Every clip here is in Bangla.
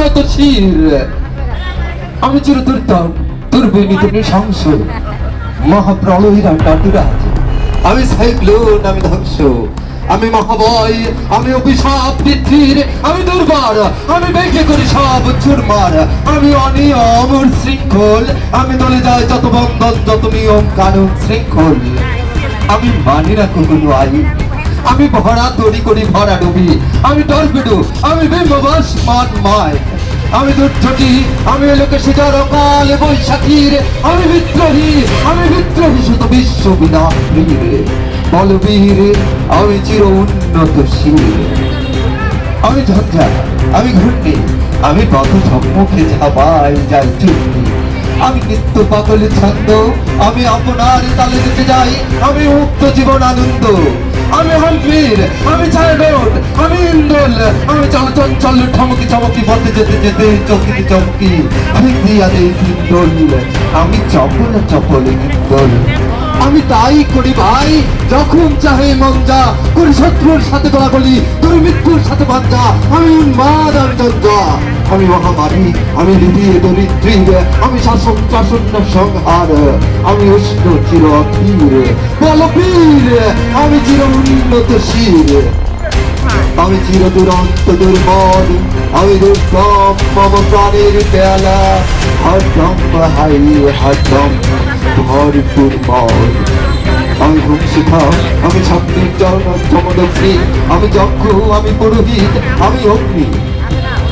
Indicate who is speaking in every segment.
Speaker 1: উন্নত শির, আমি চিরদুর্দম দুর্বিনীত নৃশংস মহাপ্রলয়ের ডাটুরাজ, আমি সাইক্লোন, আমি ধ্বংস, আমি মহাবয়, আমি অভিশাপ পৃথিবীর, আমি দুর্বার, আমি বেঁকে করি সব চুরমার, আমি অনিয়ম শৃঙ্খল, আমি দলে যাই যত বন্ধন, যত নিয়ম কানুন শৃঙ্খল, আমি মানি না কোনো আইন, আমি ভরা তৈরি করি ভরা ডুবি, আমি টর্পেডো, আমি বিম্ববাস মান মায়, আমি দুর্যোগী, আমি লোকে শিকার কালে বৈশাখীর, আমি বিদ্রোহী শুধু বিশ্ব বিনাশীর বলবীর, আমি চির উন্নত শির, আমি ঝঞ্ঝা, আমি ঘূর্ণি, আমি পথ সম্মুখে ঝাঁপাই যাই চুন্নি, আমি নিত্য পাগল ছন্দ, আমি আপনার তালে যেতে যাই, আমি মুক্ত জীবন আনন্দ, আমি হলবীর, আমি ছায়াডোট, আমি ইন্দোল, আমি চঞ্চল ঠমকি চমকি পথে যেতে যেতে চমকি চমকি দিয়া দেই ইন্দোল, আমি চপল চপল ইন্দোল, আমি তাই করি ভাই যখন চাহে মন যা করি, শত্রুর সাথে গলাগলি, দুর্মৃত্যুর সাথে বাঞ্জা, আমি উন্মাদ আর জঞ্জা, আমি মহামারী, আমি হৃদয় দরিদ্রীর, আমি শাসন সংহার, আমি উষ্ণ চির অধীর বলবীর, আমি চির উন্নত শির, আমি চির দুরন্ত দুর্বল, আমি দুর্গম মম প্রাণের পেয়ালা, হরদম হাই হরদম ভরপুর মল, আমি হুমশিখা, আমি ছাত্রী চমদগ্নি, আমি যজ্ঞ, আমি পুরোহিত, আমি অগ্নি,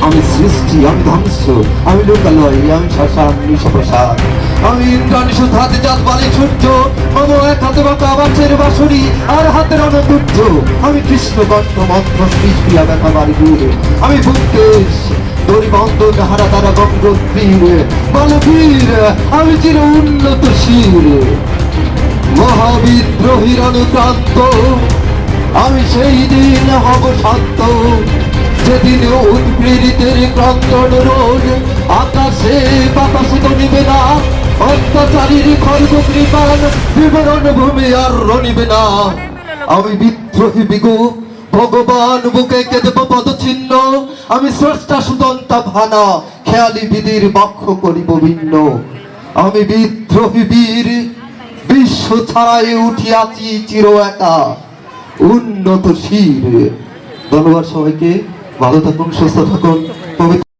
Speaker 1: আমি সৃষ্টি, আমি ধ্বংস, আমি লোকালয়, আমি শ্মশান নিশপ্রসাদ, আমি ইন্দ্রাণী শুধু হাতে চাঁদ বালি সূর্য, মম এক হাতে বাঁকা বাঁশের বাঁশরি আর হাতের অনদুর্য, আমি কৃষ্ণ কণ্ঠ মন্ত্র কৃষ্ণিয়া ব্যথা বাড়ি দূরে, আমি ভূমকেশ দরিবন্ধন হারা তারা গঙ্গোত্রীর বলবীর, আমি চির উন্নত শির, মহাবিদ্রোহীর অনুপ্রান্ত, আমি সেই দিন হব শান্ত, যেদিন উৎপীড়িতের ক্রন্দন রোজ আকাশে বাতাসে তো নিবে না, অত্যাচারীর খর্গ কৃপান বিবরণ ভূমি আর রনিবে না, আমি বিদ্রোহী বিগু ভগবান বুকে কেঁদে পদচিহ্ন, আমি স্রষ্টা সুদন্তা ভানা খেয়ালি বিধির বক্ষ করিব ভিন্ন, আমি বিদ্রোহী বীর বিশ্ব ছাড়াই উঠিয়াছি চির একা উন্নত শির। ধন্যবাদ সবাইকে, ভালো থাকুন, সুস্থ থাকুন।